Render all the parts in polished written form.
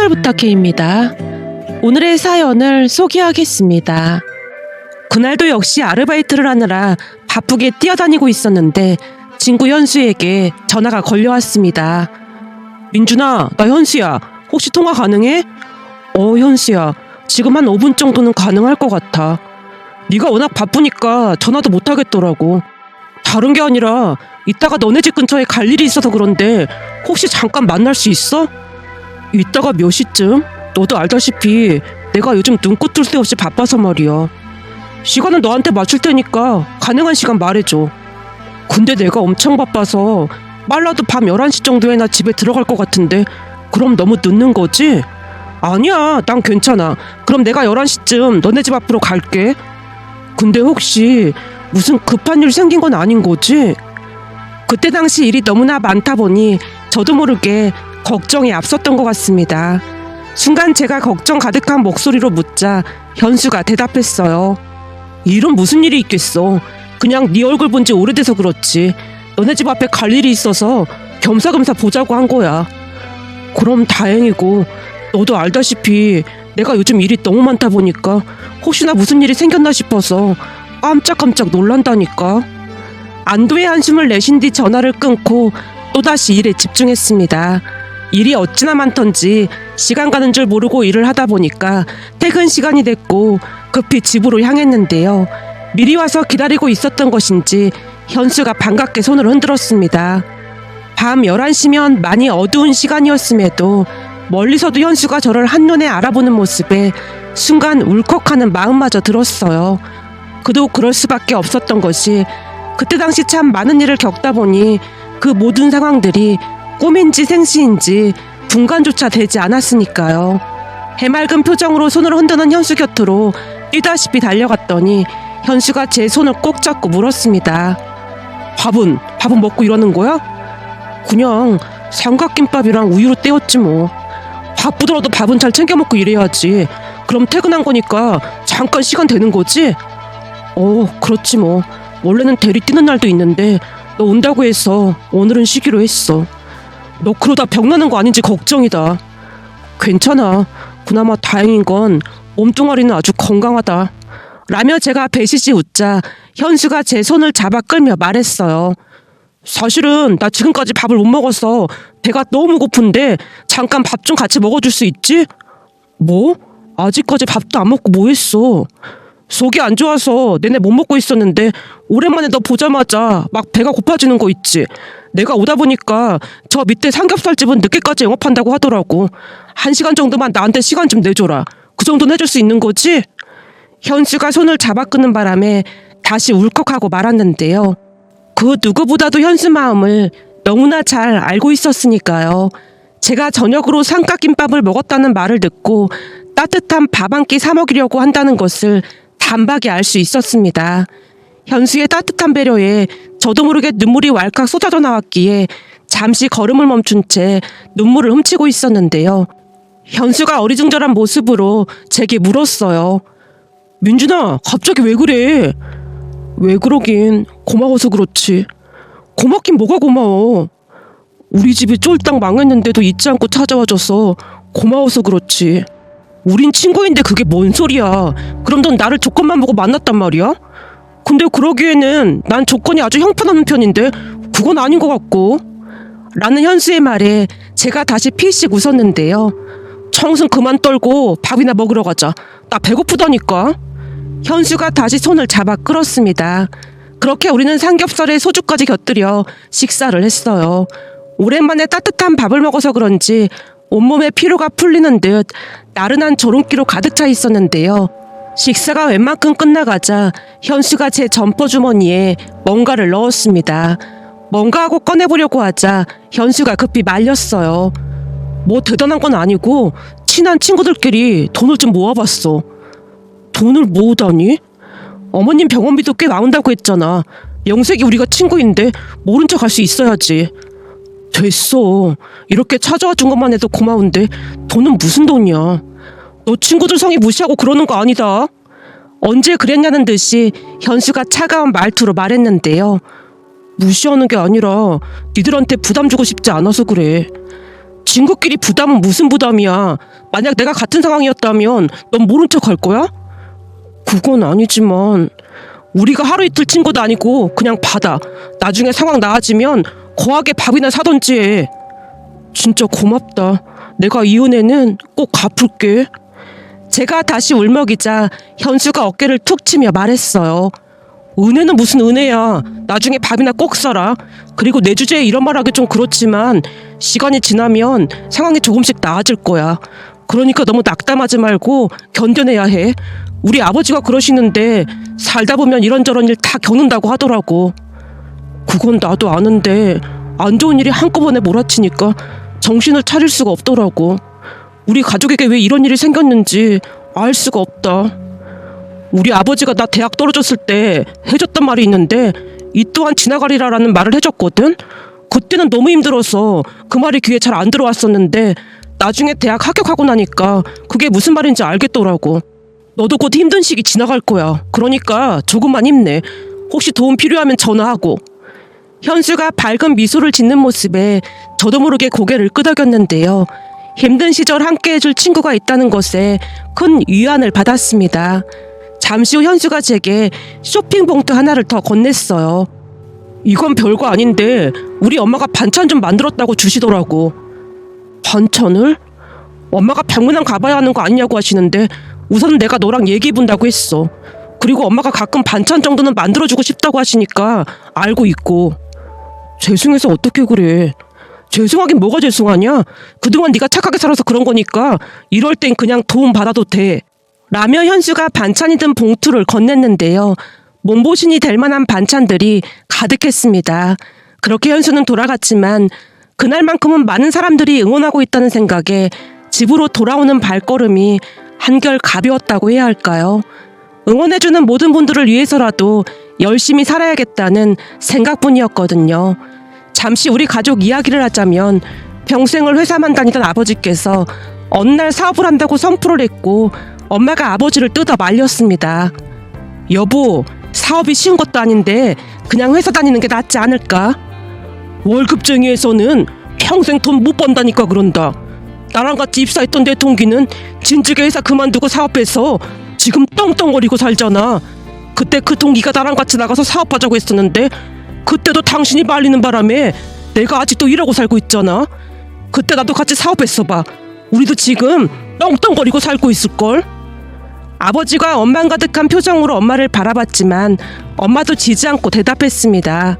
사연을 부탁해입니다. 오늘의 사연을 소개하겠습니다. 그날도 역시 아르바이트를 하느라 바쁘게 뛰어다니고 있었는데 친구 현수에게 전화가 걸려왔습니다. 민준아, 나 현수야. 혹시 통화 가능해? 현수야. 지금 한 5분 정도는 가능할 것 같아. 네가 워낙 바쁘니까 전화도 못 하겠더라고. 다른 게 아니라 이따가 너네 집 근처에 갈 일이 있어서 그런데 혹시 잠깐 만날 수 있어? 이따가 몇 시쯤? 너도 알다시피 내가 요즘 눈꽃 뜰 새 없이 바빠서 말이야. 시간은 너한테 맞출 테니까 가능한 시간 말해줘. 근데 내가 엄청 바빠서 빨라도 밤 11시 정도에나 집에 들어갈 것 같은데 그럼 너무 늦는 거지? 아니야, 난 괜찮아. 그럼 내가 11시쯤 너네 집 앞으로 갈게. 근데 혹시 무슨 급한 일 생긴 건 아닌 거지? 그때 당시 일이 너무나 많다 보니 저도 모르게 걱정이 앞섰던 것 같습니다. 순간 제가 걱정 가득한 목소리로 묻자 현수가 대답했어요. 일은 무슨 일이 있겠어. 그냥 네 얼굴 본 지 오래돼서 그렇지. 너네 집 앞에 갈 일이 있어서 겸사겸사 보자고 한 거야. 그럼 다행이고, 너도 알다시피 내가 요즘 일이 너무 많다 보니까 혹시나 무슨 일이 생겼나 싶어서 깜짝깜짝 놀란다니까. 안도의 한숨을 내쉰 뒤 전화를 끊고 또다시 일에 집중했습니다. 일이 어찌나 많던지 시간 가는 줄 모르고 일을 하다 보니까 퇴근 시간이 됐고 급히 집으로 향했는데요. 미리 와서 기다리고 있었던 것인지 현수가 반갑게 손을 흔들었습니다. 밤 11시면 많이 어두운 시간이었음에도 멀리서도 현수가 저를 한눈에 알아보는 모습에 순간 울컥하는 마음마저 들었어요. 그도 그럴 수밖에 없었던 것이 그때 당시 참 많은 일을 겪다 보니 그 모든 상황들이 꿈인지 생시인지 분간조차 되지 않았으니까요. 해맑은 표정으로 손을 흔드는 현수 곁으로 뛰다시피 달려갔더니 현수가 제 손을 꼭 잡고 물었습니다. 밥은 먹고 이러는 거야? 그냥 삼각김밥이랑 우유로 때웠지 뭐. 바쁘더라도 밥은 잘 챙겨 먹고 일해야지. 그럼 퇴근한 거니까 잠깐 시간 되는 거지? 그렇지 뭐. 원래는 대리 뛰는 날도 있는데 너 온다고 해서 오늘은 쉬기로 했어. 너 그러다 병나는 거 아닌지 걱정이다. 괜찮아. 그나마 다행인 건 몸뚱아리는 아주 건강하다. 라며 제가 배시시 웃자 현수가 제 손을 잡아 끌며 말했어요. 사실은 나 지금까지 밥을 못 먹어서 배가 너무 고픈데 잠깐 밥 좀 같이 먹어줄 수 있지? 뭐? 아직까지 밥도 안 먹고 뭐 했어? 속이 안 좋아서 내내 못 먹고 있었는데 오랜만에 너 보자마자 막 배가 고파지는 거 있지? 내가 오다 보니까 저 밑에 삼겹살집은 늦게까지 영업한다고 하더라고. 1시간 정도만 나한테 시간 좀 내줘라. 그 정도는 해줄 수 있는 거지? 현수가 손을 잡아 끄는 바람에 다시 울컥하고 말았는데요. 그 누구보다도 현수 마음을 너무나 잘 알고 있었으니까요. 제가 저녁으로 삼각김밥을 먹었다는 말을 듣고 따뜻한 밥 한 끼 사 먹이려고 한다는 것을 단박에 알 수 있었습니다. 현수의 따뜻한 배려에 저도 모르게 눈물이 왈칵 쏟아져 나왔기에 잠시 걸음을 멈춘 채 눈물을 훔치고 있었는데요. 현수가 어리둥절한 모습으로 제게 물었어요. 민준아, 갑자기 왜 그래? 왜 그러긴 고마워서 그렇지. 고맙긴 뭐가 고마워. 우리 집이 쫄딱 망했는데도 잊지 않고 찾아와줘서 고마워서 그렇지. 우린 친구인데 그게 뭔 소리야. 그럼 넌 나를 조건만 보고 만났단 말이야? 근데 그러기에는 난 조건이 아주 형편없는 편인데 그건 아닌 것 같고. 라는 현수의 말에 제가 다시 피식 웃었는데요. 청승 그만 떨고 밥이나 먹으러 가자. 나 배고프다니까. 현수가 다시 손을 잡아 끌었습니다. 그렇게 우리는 삼겹살에 소주까지 곁들여 식사를 했어요. 오랜만에 따뜻한 밥을 먹어서 그런지 온몸의 피로가 풀리는 듯 나른한 졸음기로 가득 차 있었는데요. 식사가 웬만큼 끝나가자 현수가 제 점퍼 주머니에 뭔가를 넣었습니다. 뭔가 하고 꺼내보려고 하자 현수가 급히 말렸어요. 뭐 대단한 건 아니고 친한 친구들끼리 돈을 좀 모아봤어. 돈을 모으다니? 어머님 병원비도 꽤 나온다고 했잖아. 영색이 우리가 친구인데 모른 척 할 수 있어야지. 됐어. 이렇게 찾아와 준 것만 해도 고마운데 돈은 무슨 돈이야. 너 친구들 성의 무시하고 그러는 거 아니다. 언제 그랬냐는 듯이 현수가 차가운 말투로 말했는데요. 무시하는 게 아니라 니들한테 부담 주고 싶지 않아서 그래. 친구끼리 부담은 무슨 부담이야. 만약 내가 같은 상황이었다면 넌 모른 척 할 거야? 그건 아니지만 우리가 하루 이틀 친구도 아니고 그냥 받아. 나중에 상황 나아지면 거하게 밥이나 사던지 해. 진짜 고맙다. 내가 이 은혜는 꼭 갚을게. 제가 다시 울먹이자 현수가 어깨를 툭 치며 말했어요. 은혜는 무슨 은혜야. 나중에 밥이나 꼭 사라. 그리고 내 주제에 이런 말하기 좀 그렇지만 시간이 지나면 상황이 조금씩 나아질 거야. 그러니까 너무 낙담하지 말고 견뎌내야 해. 우리 아버지가 그러시는데 살다 보면 이런저런 일 다 겪는다고 하더라고. 그건 나도 아는데 안 좋은 일이 한꺼번에 몰아치니까 정신을 차릴 수가 없더라고. 우리 가족에게 왜 이런 일이 생겼는지 알 수가 없다. 우리 아버지가 나 대학 떨어졌을 때 해줬던 말이 있는데 이 또한 지나가리라라는 말을 해줬거든. 그때는 너무 힘들어서 그 말이 귀에 잘 안 들어왔었는데 나중에 대학 합격하고 나니까 그게 무슨 말인지 알겠더라고. 너도 곧 힘든 시기 지나갈 거야. 그러니까 조금만 힘내. 혹시 도움 필요하면 전화하고. 현수가 밝은 미소를 짓는 모습에 저도 모르게 고개를 끄덕였는데요. 힘든 시절 함께 해줄 친구가 있다는 것에 큰 위안을 받았습니다. 잠시 후 현수가 제게 쇼핑 봉투 하나를 더 건넸어요. 이건 별거 아닌데 우리 엄마가 반찬 좀 만들었다고 주시더라고. 반찬을? 엄마가 병문안 가봐야 하는 거 아니냐고 하시는데 우선 내가 너랑 얘기해 본다고 했어. 그리고 엄마가 가끔 반찬 정도는 만들어주고 싶다고 하시니까 알고 있고. 죄송해서 어떻게 그래. 죄송하긴 뭐가 죄송하냐. 그동안 네가 착하게 살아서 그런 거니까 이럴 땐 그냥 도움 받아도 돼. 라며 현수가 반찬이 든 봉투를 건넸는데요. 몸보신이 될 만한 반찬들이 가득했습니다. 그렇게 현수는 돌아갔지만 그날만큼은 많은 사람들이 응원하고 있다는 생각에 집으로 돌아오는 발걸음이 한결 가벼웠다고 해야 할까요? 응원해주는 모든 분들을 위해서라도 열심히 살아야겠다는 생각뿐이었거든요. 잠시 우리 가족 이야기를 하자면 평생을 회사만 다니던 아버지께서 어느 날 사업을 한다고 선포를 했고 엄마가 아버지를 뜯어 말렸습니다. 여보, 사업이 쉬운 것도 아닌데 그냥 회사 다니는 게 낫지 않을까? 월급쟁이에서는 평생 돈 못 번다니까 그런다. 나랑 같이 입사했던 내 동기는 진즉에 회사 그만두고 사업해서 지금 떵떵거리고 살잖아. 그때 그 동기가 나랑 같이 나가서 사업하자고 했었는데 그때도 당신이 말리는 바람에 내가 아직도 일하고 살고 있잖아. 그때 나도 같이 사업했어봐. 우리도 지금 떵떵거리고 살고 있을걸? 아버지가 원망 가득한 표정으로 엄마를 바라봤지만 엄마도 지지 않고 대답했습니다.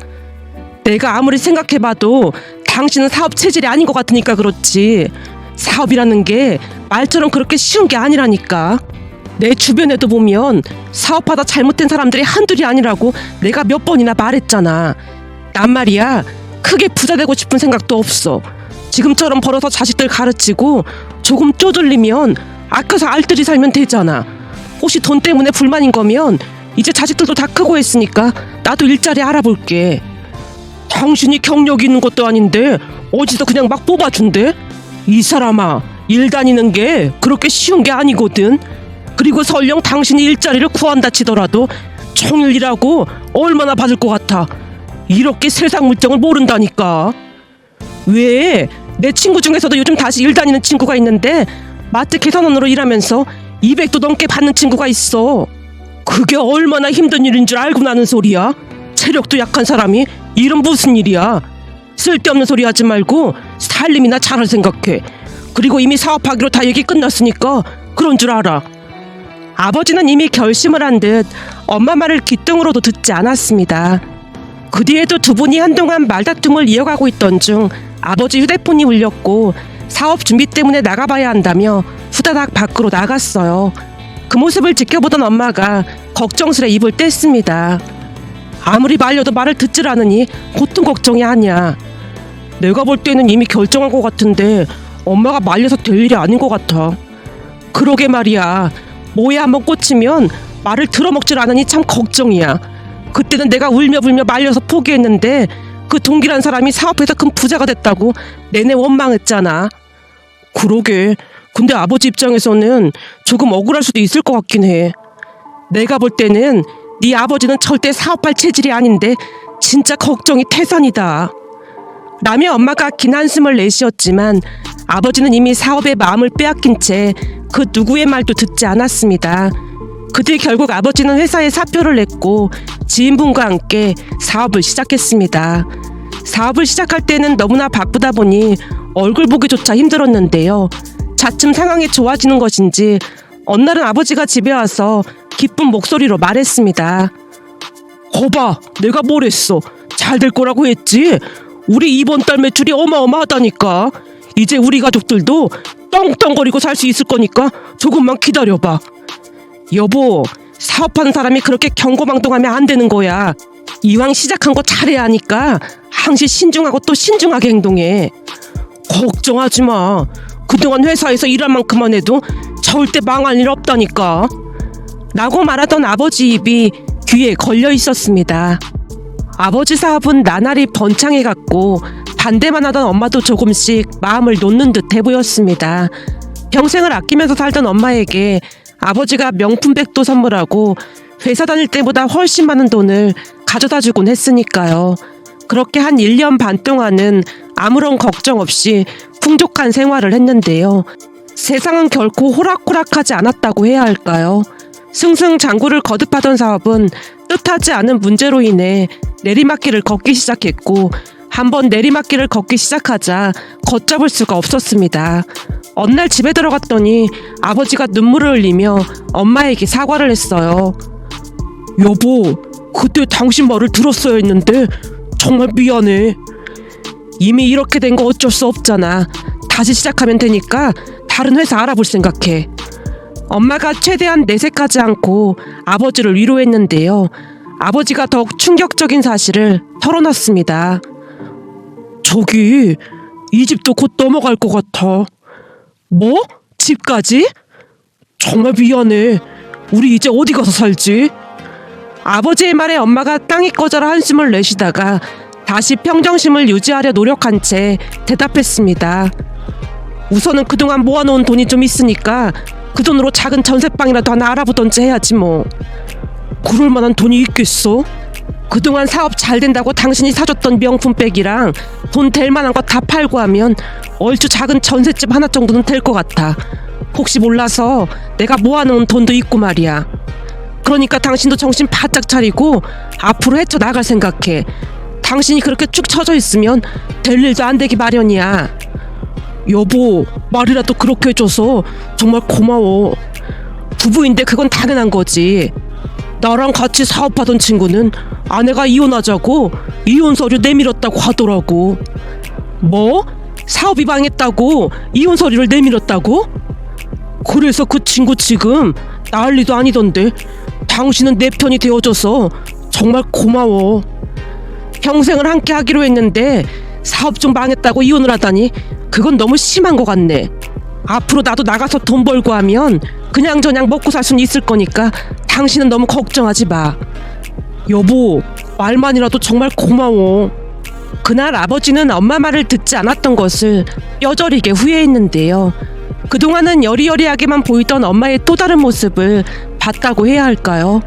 내가 아무리 생각해봐도 당신은 사업 체질이 아닌 것 같으니까 그렇지. 사업이라는 게 말처럼 그렇게 쉬운 게 아니라니까. 내 주변에도 보면 사업하다 잘못된 사람들이 한둘이 아니라고 내가 몇 번이나 말했잖아. 난 말이야 크게 부자 되고 싶은 생각도 없어. 지금처럼 벌어서 자식들 가르치고 조금 쪼들리면 아껴서 알뜰히 살면 되잖아. 혹시 돈 때문에 불만인 거면 이제 자식들도 다 크고 했으니까 나도 일자리 알아볼게. 당신이 경력이 있는 것도 아닌데 어디서 그냥 막 뽑아준대? 이 사람아, 일 다니는 게 그렇게 쉬운 게 아니거든. 그리고 설령 당신이 일자리를 구한다 치더라도 종일 일하고 얼마나 받을 것 같아. 이렇게 세상 물정을 모른다니까. 왜? 내 친구 중에서도 요즘 다시 일 다니는 친구가 있는데 마트 계산원으로 일하면서 200도 넘게 받는 친구가 있어. 그게 얼마나 힘든 일인 줄 알고 나는 소리야. 체력도 약한 사람이 일은 무슨 일이야. 쓸데없는 소리 하지 말고 살림이나 잘할 생각해. 그리고 이미 사업하기로 다 얘기 끝났으니까 그런 줄 알아. 아버지는 이미 결심을 한 듯 엄마 말을 귓등으로도 듣지 않았습니다. 그 뒤에도 두 분이 한동안 말다툼을 이어가고 있던 중 아버지 휴대폰이 울렸고 사업 준비 때문에 나가봐야 한다며 후다닥 밖으로 나갔어요. 그 모습을 지켜보던 엄마가 걱정스레 입을 뗐습니다. 아무리 말려도 말을 듣질 않으니 보통 걱정이 아니야. 내가 볼 때는 이미 결정한 것 같은데 엄마가 말려서 될 일이 아닌 것 같아. 그러게 말이야. 뭐에 한번 꽂히면 말을 들어먹질 않으니 참 걱정이야. 그때는 내가 울며불며 말려서 포기했는데 그 동기란 사람이 사업해서 큰 부자가 됐다고 내내 원망했잖아. 그러게. 근데 아버지 입장에서는 조금 억울할 수도 있을 것 같긴 해. 내가 볼 때는 네 아버지는 절대 사업할 체질이 아닌데 진짜 걱정이 태산이다. 라며 엄마가 긴 한숨을 내쉬었지만 아버지는 이미 사업에 마음을 빼앗긴 채 그 누구의 말도 듣지 않았습니다. 그 뒤 결국 아버지는 회사에 사표를 냈고 지인분과 함께 사업을 시작했습니다. 사업을 시작할 때는 너무나 바쁘다 보니 얼굴 보기조차 힘들었는데요. 차츰 상황이 좋아지는 것인지 어느 날은 아버지가 집에 와서 기쁜 목소리로 말했습니다. 거봐, 내가 뭘 했어. 잘 될 거라고 했지. 우리 이번 달 매출이 어마어마하다니까. 이제 우리 가족들도 떵떵거리고 살 수 있을 거니까 조금만 기다려봐. 여보, 사업하는 사람이 그렇게 경거망동하면 안 되는 거야. 이왕 시작한 거 잘해야 하니까 항시 신중하고 또 신중하게 행동해. 걱정하지 마. 그동안 회사에서 일할 만큼만 해도 절대 망할 일 없다니까. 라고 말하던 아버지 입이 귀에 걸려 있었습니다. 아버지 사업은 나날이 번창해갔고 반대만 하던 엄마도 조금씩 마음을 놓는 듯해 보였습니다. 평생을 아끼면서 살던 엄마에게 아버지가 명품백도 선물하고 회사 다닐 때보다 훨씬 많은 돈을 가져다 주곤 했으니까요. 그렇게 한 1년 반 동안은 아무런 걱정 없이 풍족한 생활을 했는데요. 세상은 결코 호락호락하지 않았다고 해야 할까요? 승승장구를 거듭하던 사업은 뜻하지 않은 문제로 인해 내리막길을 걷기 시작했고 한번 내리막길을 걷기 시작하자 걷잡을 수가 없었습니다. 어느 날 집에 들어갔더니 아버지가 눈물을 흘리며 엄마에게 사과를 했어요. 여보, 그때 당신 말을 들었어야 했는데 정말 미안해. 이미 이렇게 된 거 어쩔 수 없잖아. 다시 시작하면 되니까 다른 회사 알아볼 생각해. 엄마가 최대한 내색하지 않고 아버지를 위로했는데요. 아버지가 더욱 충격적인 사실을 털어놨습니다. 저기, 이 집도 곧 넘어갈 것 같아. 뭐? 집까지? 정말 미안해. 우리 이제 어디 가서 살지? 아버지의 말에 엄마가 땅이 꺼져라 한숨을 내쉬다가 다시 평정심을 유지하려 노력한 채 대답했습니다. 우선은 그동안 모아놓은 돈이 좀 있으니까 그 돈으로 작은 전셋방이라도 하나 알아보던지 해야지 뭐. 그럴 만한 돈이 있겠어? 그동안 사업 잘 된다고 당신이 사줬던 명품백이랑 돈 될 만한 거 다 팔고 하면 얼추 작은 전셋집 하나 정도는 될 것 같아. 혹시 몰라서 내가 모아놓은 돈도 있고 말이야. 그러니까 당신도 정신 바짝 차리고 앞으로 헤쳐나갈 생각해. 당신이 그렇게 쭉 처져 있으면 될 일도 안 되기 마련이야. 여보, 말이라도 그렇게 해줘서 정말 고마워. 부부인데 그건 당연한 거지. 나랑 같이 사업하던 친구는 아내가 이혼하자고 이혼 서류 내밀었다고 하더라고. 뭐? 사업이 망했다고 이혼 서류를 내밀었다고? 그래서 그 친구 지금 난리도 아니던데. 당신은 내 편이 되어줘서 정말 고마워. 평생을 함께 하기로 했는데 사업 좀 망했다고 이혼을 하다니 그건 너무 심한 것 같네. 앞으로 나도 나가서 돈 벌고 하면 그냥저냥 먹고 살 수는 있을 거니까 당신은 너무 걱정하지 마. 여보, 말만이라도 정말 고마워. 그날 아버지는 엄마 말을 듣지 않았던 것을 뼈저리게 후회했는데요. 그동안은 여리여리하게만 보이던 엄마의 또 다른 모습을 봤다고 해야 할까요?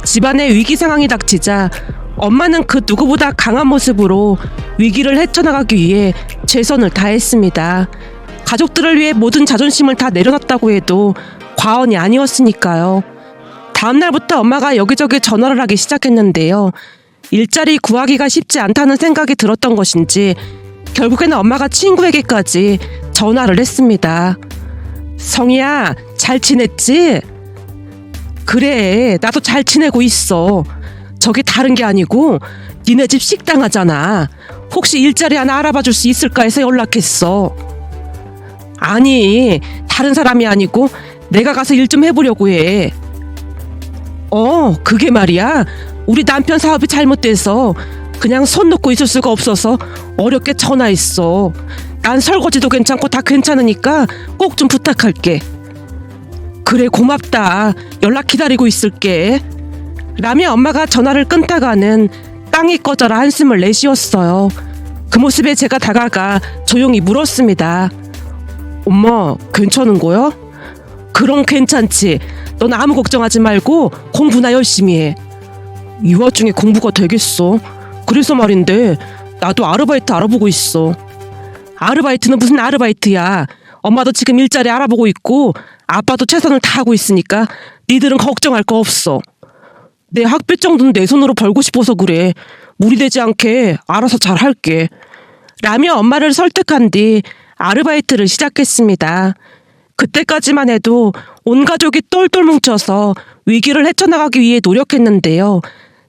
집안에 위기 상황이 닥치자 엄마는 그 누구보다 강한 모습으로 위기를 헤쳐나가기 위해 최선을 다했습니다. 가족들을 위해 모든 자존심을 다 내려놨다고 해도 과언이 아니었으니까요. 다음 날부터 엄마가 여기저기 전화를 하기 시작했는데요. 일자리 구하기가 쉽지 않다는 생각이 들었던 것인지 결국에는 엄마가 친구에게까지 전화를 했습니다. 성희야, 잘 지냈지? 그래, 나도 잘 지내고 있어. 저기 다른 게 아니고 니네 집 식당 하잖아. 혹시 일자리 하나 알아봐 줄 수 있을까 해서 연락했어. 아니, 다른 사람이 아니고 내가 가서 일 좀 해보려고 해. 그게 말이야. 우리 남편 사업이 잘못돼서 그냥 손 놓고 있을 수가 없어서 어렵게 전화했어. 난 설거지도 괜찮고 다 괜찮으니까 꼭 좀 부탁할게. 그래, 고맙다. 연락 기다리고 있을게. 라며 엄마가 전화를 끊다가는 땅이 꺼져라 한숨을 내쉬었어요. 그 모습에 제가 다가가 조용히 물었습니다. 엄마, 괜찮은 거야? 그럼 괜찮지. 넌 아무 걱정하지 말고 공부나 열심히 해. 이 와중에 공부가 되겠어? 그래서 말인데 나도 아르바이트 알아보고 있어. 아르바이트는 무슨 아르바이트야. 엄마도 지금 일자리 알아보고 있고 아빠도 최선을 다하고 있으니까 니들은 걱정할 거 없어. 내 학비 정도는 내 손으로 벌고 싶어서 그래. 무리되지 않게 알아서 잘 할게. 라며 엄마를 설득한 뒤 아르바이트를 시작했습니다. 그때까지만 해도 온 가족이 똘똘 뭉쳐서 위기를 헤쳐나가기 위해 노력했는데요.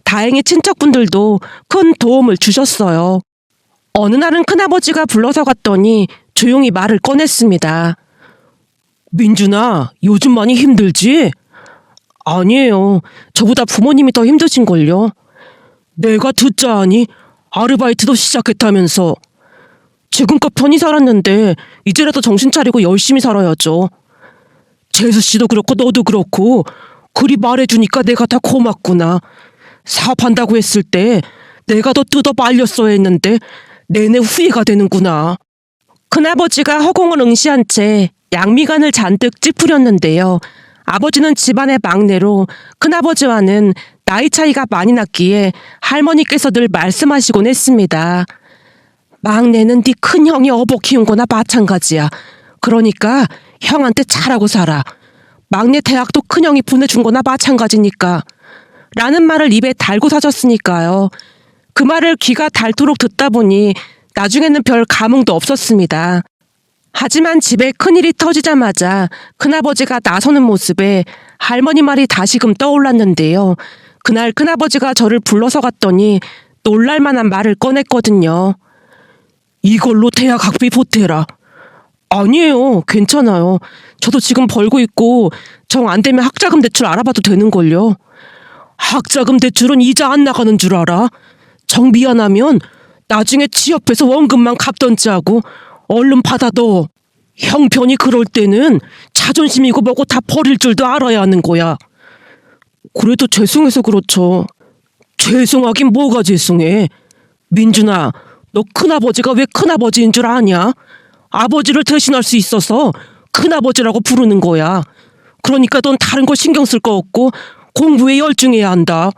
다행히 친척분들도 큰 도움을 주셨어요. 어느 날은 큰아버지가 불러서 갔더니 조용히 말을 꺼냈습니다. 민준아, 요즘 많이 힘들지? 아니에요. 저보다 부모님이 더 힘드신걸요. 내가 듣자 하니 아르바이트도 시작했다면서. 지금껏 편히 살았는데 이제라도 정신 차리고 열심히 살아야죠. 재수씨도 그렇고 너도 그렇고 그리 말해주니까 내가 다 고맙구나. 사업한다고 했을 때 내가 더 뜯어 말렸어야 했는데 내내 후회가 되는구나. 큰아버지가 허공을 응시한 채 양미간을 잔뜩 찌푸렸는데요. 아버지는 집안의 막내로 큰아버지와는 나이 차이가 많이 났기에 할머니께서 늘 말씀하시곤 했습니다. 막내는 네 큰형이 어버 키운 거나 마찬가지야. 그러니까 형한테 잘하고 살아. 막내 대학도 큰형이 보내준 거나 마찬가지니까. 라는 말을 입에 달고 사셨으니까요. 그 말을 귀가 닳도록 듣다 보니 나중에는 별 감흥도 없었습니다. 하지만 집에 큰일이 터지자마자 큰아버지가 나서는 모습에 할머니 말이 다시금 떠올랐는데요. 그날 큰아버지가 저를 불러서 갔더니 놀랄만한 말을 꺼냈거든요. 이걸로 대학 학비 보태라. 아니에요. 괜찮아요. 저도 지금 벌고 있고 정 안 되면 학자금 대출 알아봐도 되는걸요. 학자금 대출은 이자 안 나가는 줄 알아? 정 미안하면 나중에 취업해서 원금만 갚던지 하고 얼른 받아둬. 형편이 그럴 때는 자존심이고 뭐고 다 버릴 줄도 알아야 하는 거야. 그래도 죄송해서 그렇죠. 죄송하긴 뭐가 죄송해. 민준아, 너 큰아버지가 왜 큰아버지인 줄 아냐? 아버지를 대신할 수 있어서 큰아버지라고 부르는 거야. 그러니까 넌 다른 거 신경 쓸 거 없고 공부에 열중해야 한다.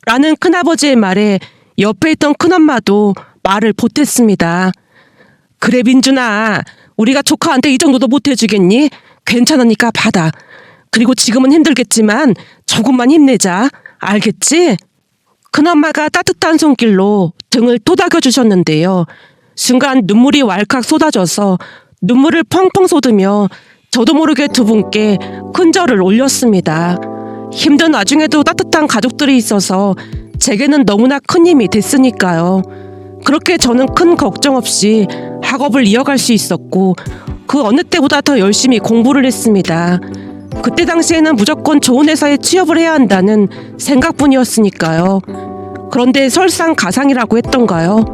라는 큰아버지의 말에 옆에 있던 큰엄마도 말을 보탰습니다. 그래 민준아, 우리가 조카한테 이 정도도 못 해주겠니? 괜찮으니까 받아. 그리고 지금은 힘들겠지만 조금만 힘내자. 알겠지? 큰엄마가 따뜻한 손길로 등을 토닥여 주셨는데요. 순간 눈물이 왈칵 쏟아져서 눈물을 펑펑 쏟으며 저도 모르게 두 분께 큰 절을 올렸습니다. 힘든 와중에도 따뜻한 가족들이 있어서 제게는 너무나 큰 힘이 됐으니까요. 그렇게 저는 큰 걱정 없이 학업을 이어갈 수 있었고 그 어느 때보다 더 열심히 공부를 했습니다. 그때 당시에는 무조건 좋은 회사에 취업을 해야 한다는 생각뿐이었으니까요. 그런데 설상가상이라고 했던가요?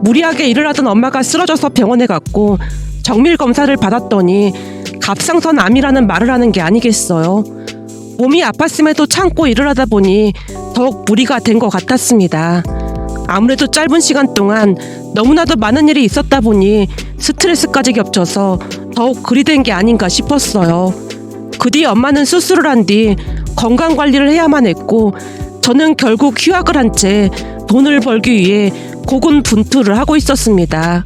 무리하게 일을 하던 엄마가 쓰러져서 병원에 갔고 정밀 검사를 받았더니 갑상선 암이라는 말을 하는 게 아니겠어요. 몸이 아팠음에도 참고 일을 하다 보니 더욱 무리가 된 것 같았습니다. 아무래도 짧은 시간 동안 너무나도 많은 일이 있었다 보니 스트레스까지 겹쳐서 더욱 그리 된 게 아닌가 싶었어요. 그 뒤 엄마는 수술을 한 뒤 건강관리를 해야만 했고 저는 결국 휴학을 한 채 돈을 벌기 위해 고군분투를 하고 있었습니다.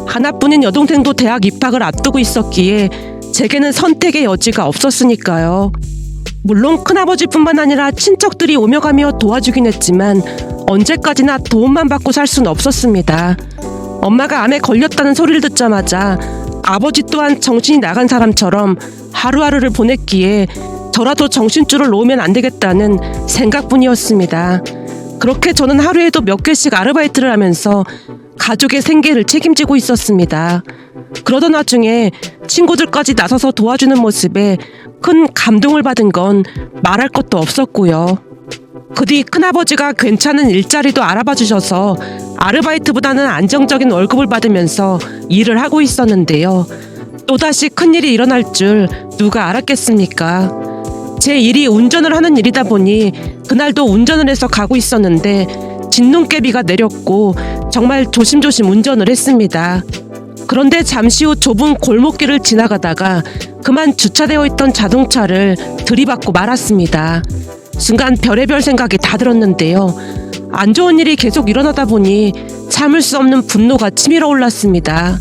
하나뿐인 여동생도 대학 입학을 앞두고 있었기에 제게는 선택의 여지가 없었으니까요. 물론 큰아버지뿐만 아니라 친척들이 오며 가며 도와주긴 했지만 언제까지나 도움만 받고 살 수는 없었습니다. 엄마가 암에 걸렸다는 소리를 듣자마자 아버지 또한 정신이 나간 사람처럼 하루하루를 보냈기에 저라도 정신줄을 놓으면 안 되겠다는 생각뿐이었습니다. 그렇게 저는 하루에도 몇 개씩 아르바이트를 하면서 가족의 생계를 책임지고 있었습니다. 그러던 와중에 친구들까지 나서서 도와주는 모습에 큰 감동을 받은 건 말할 것도 없었고요. 그 뒤 큰아버지가 괜찮은 일자리도 알아봐 주셔서 아르바이트보다는 안정적인 월급을 받으면서 일을 하고 있었는데요. 또다시 큰일이 일어날 줄 누가 알았겠습니까? 제 일이 운전을 하는 일이다 보니 그날도 운전을 해서 가고 있었는데 진눈깨비가 내렸고 정말 조심조심 운전을 했습니다. 그런데 잠시 후 좁은 골목길을 지나가다가 그만 주차되어 있던 자동차를 들이받고 말았습니다. 순간 별의별 생각이 다 들었는데요. 안 좋은 일이 계속 일어나다 보니 참을 수 없는 분노가 치밀어 올랐습니다.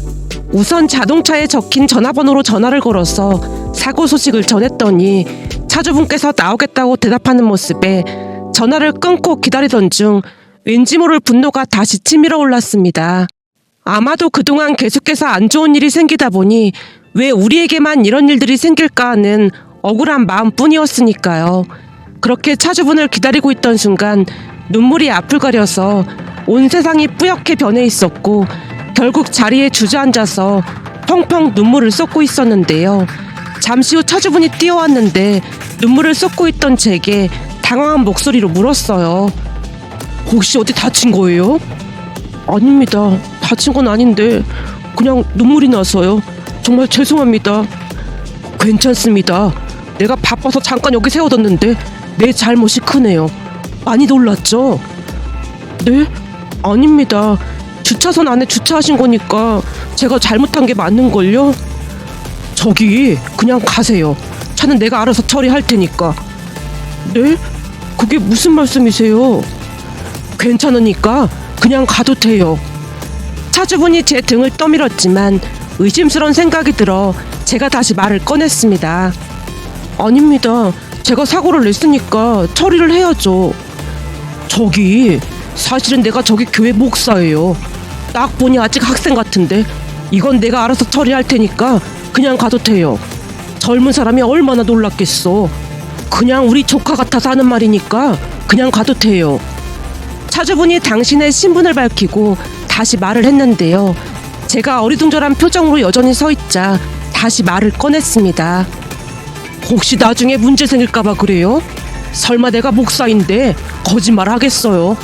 우선 자동차에 적힌 전화번호로 전화를 걸어서 사고 소식을 전했더니 차주분께서 나오겠다고 대답하는 모습에 전화를 끊고 기다리던 중 왠지 모를 분노가 다시 치밀어 올랐습니다. 아마도 그동안 계속해서 안 좋은 일이 생기다 보니 왜 우리에게만 이런 일들이 생길까 하는 억울한 마음뿐이었으니까요. 그렇게 차주분을 기다리고 있던 순간 눈물이 앞을 가려서 온 세상이 뿌옇게 변해 있었고 결국 자리에 주저앉아서 펑펑 눈물을 쏟고 있었는데요. 잠시 후 차주분이 뛰어왔는데 눈물을 쏟고 있던 제게 당황한 목소리로 물었어요. 혹시 어디 다친 거예요? 아닙니다. 다친 건 아닌데 그냥 눈물이 나서요. 정말 죄송합니다. 괜찮습니다. 내가 바빠서 잠깐 여기 세워뒀는데 내 잘못이 크네요. 많이 놀랐죠? 네? 아닙니다. 주차선 안에 주차하신 거니까 제가 잘못한 게 맞는걸요? 저기 그냥 가세요. 차는 내가 알아서 처리할 테니까. 네? 그게 무슨 말씀이세요? 괜찮으니까 그냥 가도 돼요. 차주분이 제 등을 떠밀었지만 의심스러운 생각이 들어 제가 다시 말을 꺼냈습니다. 아닙니다. 제가 사고를 냈으니까 처리를 해야죠. 저기 사실은 내가 저기 교회 목사예요. 딱 보니 아직 학생 같은데 이건 내가 알아서 처리할 테니까 그냥 가도 돼요. 젊은 사람이 얼마나 놀랐겠어. 그냥 우리 조카 같아서 하는 말이니까 그냥 가도 돼요. 차주분이 당신의 신분을 밝히고 다시 말을 했는데요. 제가 어리둥절한 표정으로 여전히 서 있자 다시 말을 꺼냈습니다. 혹시 나중에 문제 생길까봐 그래요? 설마 내가 목사인데 거짓말 하겠어요?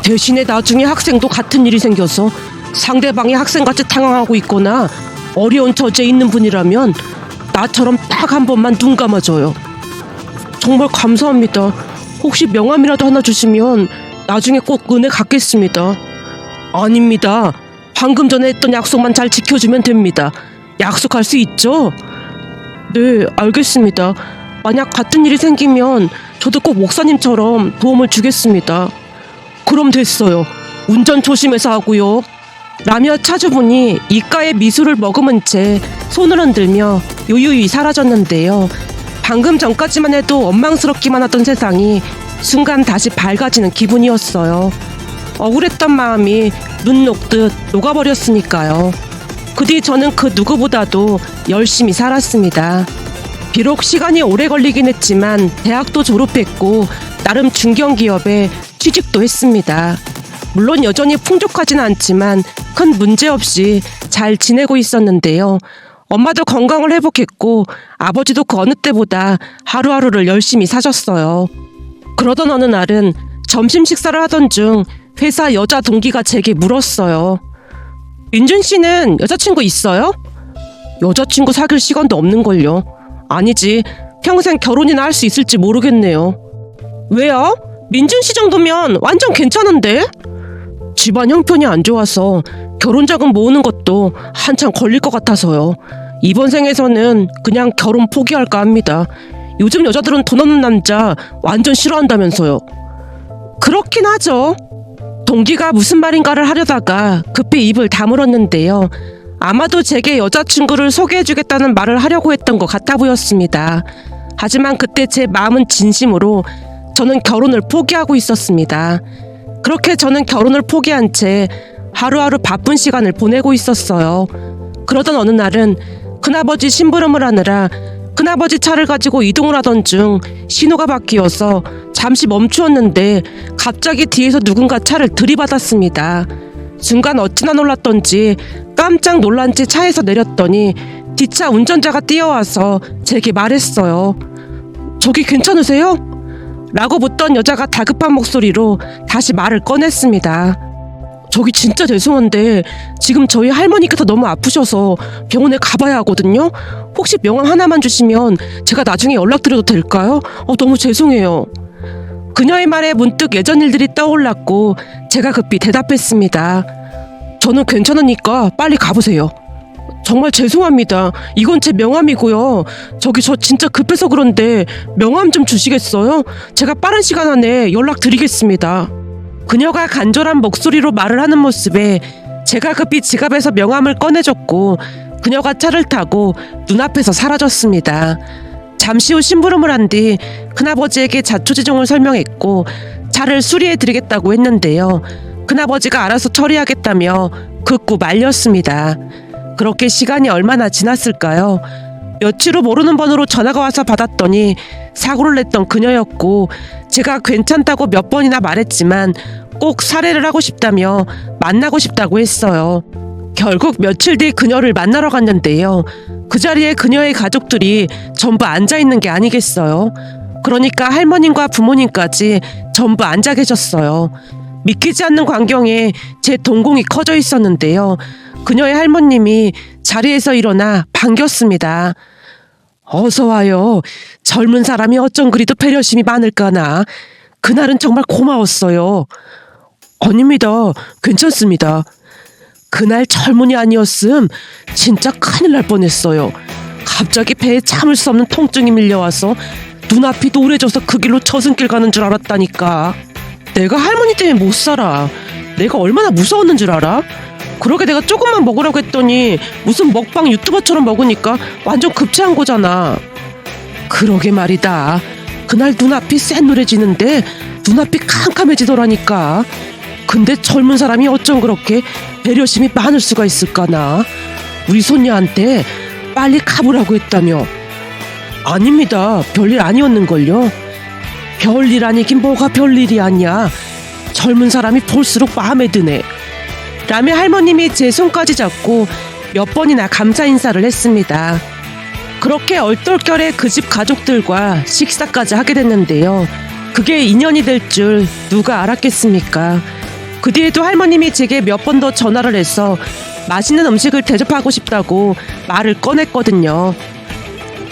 대신에 나중에 학생도 같은 일이 생겨서 상대방이 학생같이 당황하고 있거나 어려운 처지에 있는 분이라면 나처럼 딱 한 번만 눈 감아줘요. 정말 감사합니다. 혹시 명함이라도 하나 주시면 나중에 꼭 은혜 갚겠습니다. 아닙니다. 방금 전에 했던 약속만 잘 지켜주면 됩니다. 약속할 수 있죠? 네, 알겠습니다. 만약 같은 일이 생기면 저도 꼭 목사님처럼 도움을 주겠습니다. 그럼 됐어요. 운전 조심해서 하고요. 라며 차주분이 입가에 미소를 머금은 채 손을 흔들며 요요히 사라졌는데요. 방금 전까지만 해도 원망스럽기만 하던 세상이 순간 다시 밝아지는 기분이었어요. 억울했던 마음이 눈 녹듯 녹아버렸으니까요. 그 뒤 저는 그 누구보다도 열심히 살았습니다. 비록 시간이 오래 걸리긴 했지만 대학도 졸업했고 나름 중견기업에 취직도 했습니다. 물론 여전히 풍족하진 않지만 큰 문제 없이 잘 지내고 있었는데요. 엄마도 건강을 회복했고 아버지도 그 어느 때보다 하루하루를 열심히 사셨어요. 그러던 어느 날은 점심 식사를 하던 중 회사 여자 동기가 제게 물었어요. 민준 씨는 여자친구 있어요? 여자친구 사귈 시간도 없는걸요. 아니지, 평생 결혼이나 할 수 있을지 모르겠네요. 왜요? 민준 씨 정도면 완전 괜찮은데? 집안 형편이 안 좋아서 결혼 자금 모으는 것도 한참 걸릴 것 같아서요. 이번 생에서는 그냥 결혼 포기할까 합니다. 요즘 여자들은 돈 없는 남자 완전 싫어한다면서요. 그렇긴 하죠. 동기가 무슨 말인가를 하려다가 급히 입을 다물었는데요. 아마도 제게 여자친구를 소개해주겠다는 말을 하려고 했던 것 같아 보였습니다. 하지만 그때 제 마음은 진심으로 저는 결혼을 포기하고 있었습니다. 그렇게 저는 결혼을 포기한 채 하루하루 바쁜 시간을 보내고 있었어요. 그러던 어느 날은 큰아버지 심부름을 하느라 큰아버지 차를 가지고 이동을 하던 중 신호가 바뀌어서 잠시 멈추었는데 갑자기 뒤에서 누군가 차를 들이받았습니다. 순간 어찌나 놀랐던지 깜짝 놀란 채 차에서 내렸더니 뒷차 운전자가 뛰어와서 제게 말했어요. 저기 괜찮으세요? 라고 묻던 여자가 다급한 목소리로 다시 말을 꺼냈습니다. 저기 진짜 죄송한데 지금 저희 할머니께서 너무 아프셔서 병원에 가봐야 하거든요. 혹시 명함 하나만 주시면 제가 나중에 연락드려도 될까요? 너무 죄송해요. 그녀의 말에 문득 예전 일들이 떠올랐고 제가 급히 대답했습니다. 저는 괜찮으니까 빨리 가보세요. 정말 죄송합니다. 이건 제 명함이고요. 저기 저 진짜 급해서 그런데 명함 좀 주시겠어요? 제가 빠른 시간 안에 연락드리겠습니다. 그녀가 간절한 목소리로 말을 하는 모습에 제가 급히 지갑에서 명함을 꺼내줬고 그녀가 차를 타고 눈앞에서 사라졌습니다. 잠시 후 심부름을 한 뒤 큰아버지에게 자초지종을 설명했고 차를 수리해드리겠다고 했는데요. 큰아버지가 알아서 처리하겠다며 극구 말렸습니다. 그렇게 시간이 얼마나 지났을까요? 며칠 후 모르는 번호로 전화가 와서 받았더니 사고를 냈던 그녀였고 제가 괜찮다고 몇 번이나 말했지만 꼭 살해를 하고 싶다며 만나고 싶다고 했어요. 결국 며칠 뒤 그녀를 만나러 갔는데요. 그 자리에 그녀의 가족들이 전부 앉아있는 게 아니겠어요. 그러니까 할머님과 부모님까지 전부 앉아 계셨어요. 믿기지 않는 광경에 제 동공이 커져 있었는데요. 그녀의 할머님이 자리에서 일어나 반겼습니다. 어서 와요. 젊은 사람이 어쩜 그리도 배려심이 많을까나. 그날은 정말 고마웠어요. 아닙니다. 괜찮습니다. 그날 젊은이 아니었음 진짜 큰일 날 뻔했어요. 갑자기 배에 참을 수 없는 통증이 밀려와서 눈앞이 노래져서 그 길로 저승길 가는 줄 알았다니까. 내가 할머니 때문에 못 살아. 내가 얼마나 무서웠는 줄 알아? 그러게 내가 조금만 먹으라고 했더니 무슨 먹방 유튜버처럼 먹으니까 완전 급체한 거잖아. 그러게 말이다. 그날 눈앞이 쎄노래지는데 눈앞이 캄캄해지더라니까. 근데 젊은 사람이 어쩜 그렇게 배려심이 많을 수가 있을까나. 우리 손녀한테 빨리 가보라고 했다며. 아닙니다. 별일 아니었는걸요. 별일 아니긴 뭐가 별일이 아니야. 젊은 사람이 볼수록 마음에 드네. 라며 할머님이 제 손까지 잡고 몇 번이나 감사 인사를 했습니다. 그렇게 얼떨결에 그 집 가족들과 식사까지 하게 됐는데요. 그게 인연이 될 줄 누가 알았겠습니까? 그 뒤에도 할머님이 제게 몇 번 더 전화를 해서 맛있는 음식을 대접하고 싶다고 말을 꺼냈거든요.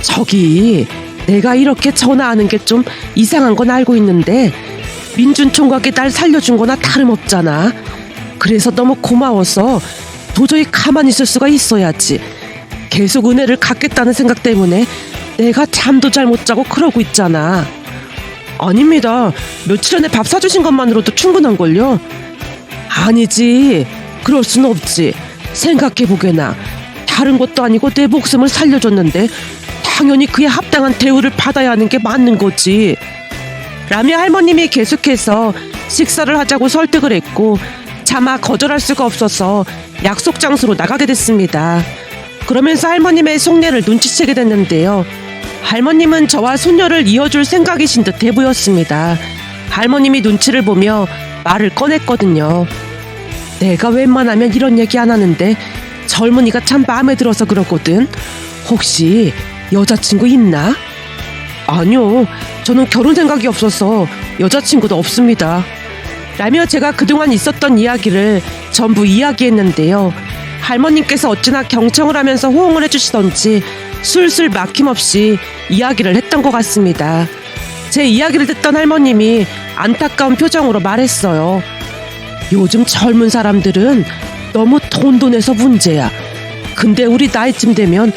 저기 내가 이렇게 전화하는 게 좀 이상한 건 알고 있는데 민준 총각이 날 살려준 거나 다름없잖아. 그래서 너무 고마워서 도저히 가만히 있을 수가 있어야지. 계속 은혜를 갚겠다는 생각 때문에 내가 잠도 잘 못 자고 그러고 있잖아. 아닙니다. 며칠 전에 밥 사주신 것만으로도 충분한걸요. 아니지. 그럴 순 없지. 생각해보게나. 다른 것도 아니고 내 목숨을 살려줬는데 당연히 그에 합당한 대우를 받아야 하는 게 맞는 거지. 라며 할머님이 계속해서 식사를 하자고 설득을 했고 차마 거절할 수가 없어서 약속 장소로 나가게 됐습니다. 그러면서 할머님의 속내를 눈치채게 됐는데요. 할머님은 저와 손녀를 이어줄 생각이신 듯해 보였습니다. 할머님이 눈치를 보며 말을 꺼냈거든요. 내가 웬만하면 이런 얘기 안 하는데 젊은이가 참 마음에 들어서 그러거든. 혹시 여자친구 있나? 아니요. 저는 결혼 생각이 없어서 여자친구도 없습니다. 라며 제가 그동안 있었던 이야기를 전부 이야기했는데요. 할머님께서 어찌나 경청을 하면서 호응을 해주시던지 술술 막힘없이 이야기를 했던 것 같습니다. 제 이야기를 듣던 할머님이 안타까운 표정으로 말했어요. 요즘 젊은 사람들은 너무 돈돈해서 문제야. 근데 우리 나이쯤 되면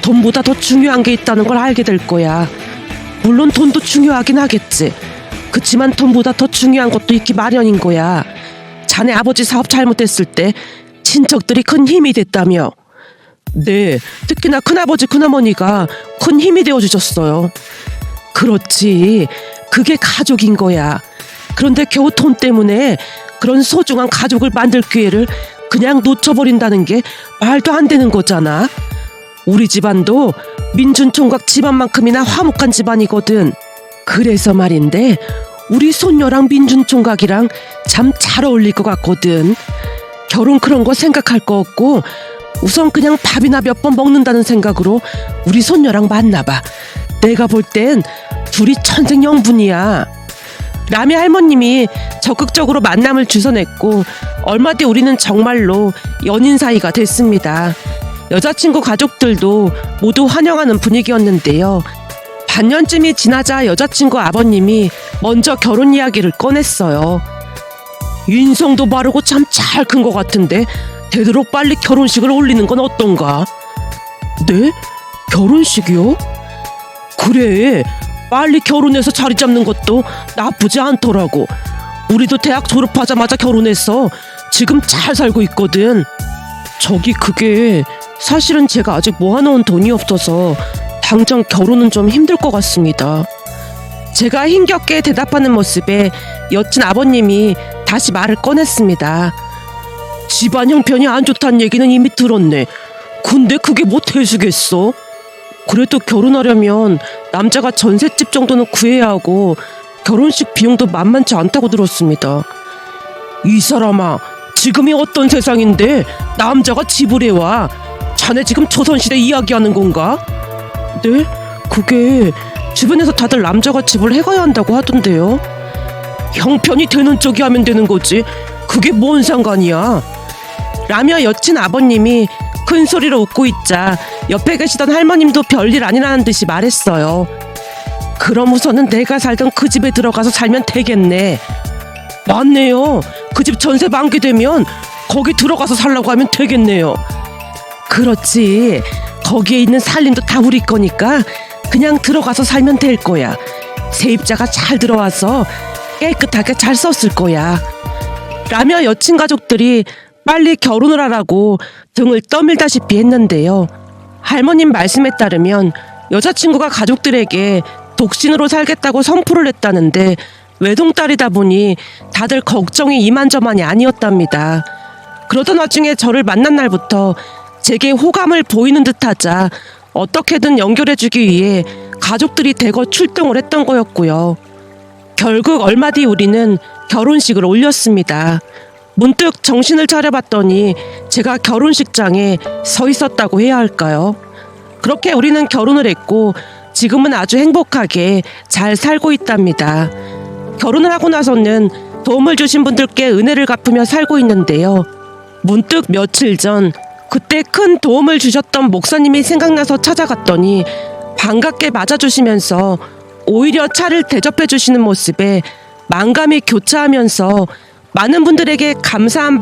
돈보다 더 중요한 게 있다는 걸 알게 될 거야. 물론 돈도 중요하긴 하겠지. 그치만 돈보다 더 중요한 것도 있기 마련인 거야. 자네 아버지 사업 잘못됐을 때 친척들이 큰 힘이 됐다며. 네, 특히나 큰아버지 큰어머니가 큰 힘이 되어주셨어요. 그렇지, 그게 가족인 거야. 그런데 겨우 돈 때문에 그런 소중한 가족을 만들 기회를 그냥 놓쳐버린다는 게 말도 안 되는 거잖아. 우리 집안도 민준 총각 집안만큼이나 화목한 집안이거든. 그래서 말인데 우리 손녀랑 민준 총각이랑 참 잘 어울릴 것 같거든. 결혼 그런 거 생각할 거 없고 우선 그냥 밥이나 몇 번 먹는다는 생각으로 우리 손녀랑 만나봐. 내가 볼 땐 둘이 천생연분이야. 라며 할머님이 적극적으로 만남을 주선했고 얼마 뒤 우리는 정말로 연인 사이가 됐습니다. 여자친구 가족들도 모두 환영하는 분위기였는데요. 반년쯤이 지나자 여자친구 아버님이 먼저 결혼 이야기를 꺼냈어요. 인성도 바르고 참 잘 큰 것 같은데 되도록 빨리 결혼식을 올리는 건 어떤가? 네? 결혼식이요? 그래, 빨리 결혼해서 자리 잡는 것도 나쁘지 않더라고. 우리도 대학 졸업하자마자 결혼해서 지금 잘 살고 있거든. 저기 그게 사실은 제가 아직 모아놓은 돈이 없어서 당장 결혼은 좀 힘들 것 같습니다. 제가 힘겹게 대답하는 모습에 여친 아버님이 다시 말을 꺼냈습니다. 집안 형편이 안 좋다는 얘기는 이미 들었네. 근데 그게 뭐 대수겠어? 그래도 결혼하려면 남자가 전셋집 정도는 구해야 하고 결혼식 비용도 만만치 않다고 들었습니다. 이 사람아, 지금이 어떤 세상인데 남자가 집을 해와? 자네 지금 조선시대 이야기하는 건가? 네? 그게 주변에서 다들 남자가 집을 해가야 한다고 하던데요. 형편이 되는 쪽이 하면 되는 거지. 그게 뭔 상관이야? 라며 여친 아버님이 큰 소리로 웃고 있자 옆에 계시던 할머님도 별일 아니라는 듯이 말했어요. 그럼 우선은 내가 살던 그 집에 들어가서 살면 되겠네. 맞네요. 그 집 전세 만기되면 거기 들어가서 살라고 하면 되겠네요. 그렇지. 거기에 있는 살림도 다 우리 거니까 그냥 들어가서 살면 될 거야. 세입자가 잘 들어와서 깨끗하게 잘 썼을 거야. 라며 여친 가족들이 빨리 결혼을 하라고 등을 떠밀다시피 했는데요. 할머님 말씀에 따르면 여자친구가 가족들에게 독신으로 살겠다고 선포를 했다는데 외동딸이다 보니 다들 걱정이 이만저만이 아니었답니다. 그러던 와중에 저를 만난 날부터 제게 호감을 보이는 듯하자 어떻게든 연결해주기 위해 가족들이 대거 출동을 했던 거였고요. 결국 얼마 뒤 우리는 결혼식을 올렸습니다. 문득 정신을 차려봤더니 제가 결혼식장에 서 있었다고 해야 할까요? 그렇게 우리는 결혼을 했고 지금은 아주 행복하게 잘 살고 있답니다. 결혼을 하고 나서는 도움을 주신 분들께 은혜를 갚으며 살고 있는데요. 문득 며칠 전 그때 큰 도움을 주셨던 목사님이 생각나서 찾아갔더니 반갑게 맞아주시면서 오히려 차를 대접해 주시는 모습에 만감이 교차하면서 많은 분들에게 감사한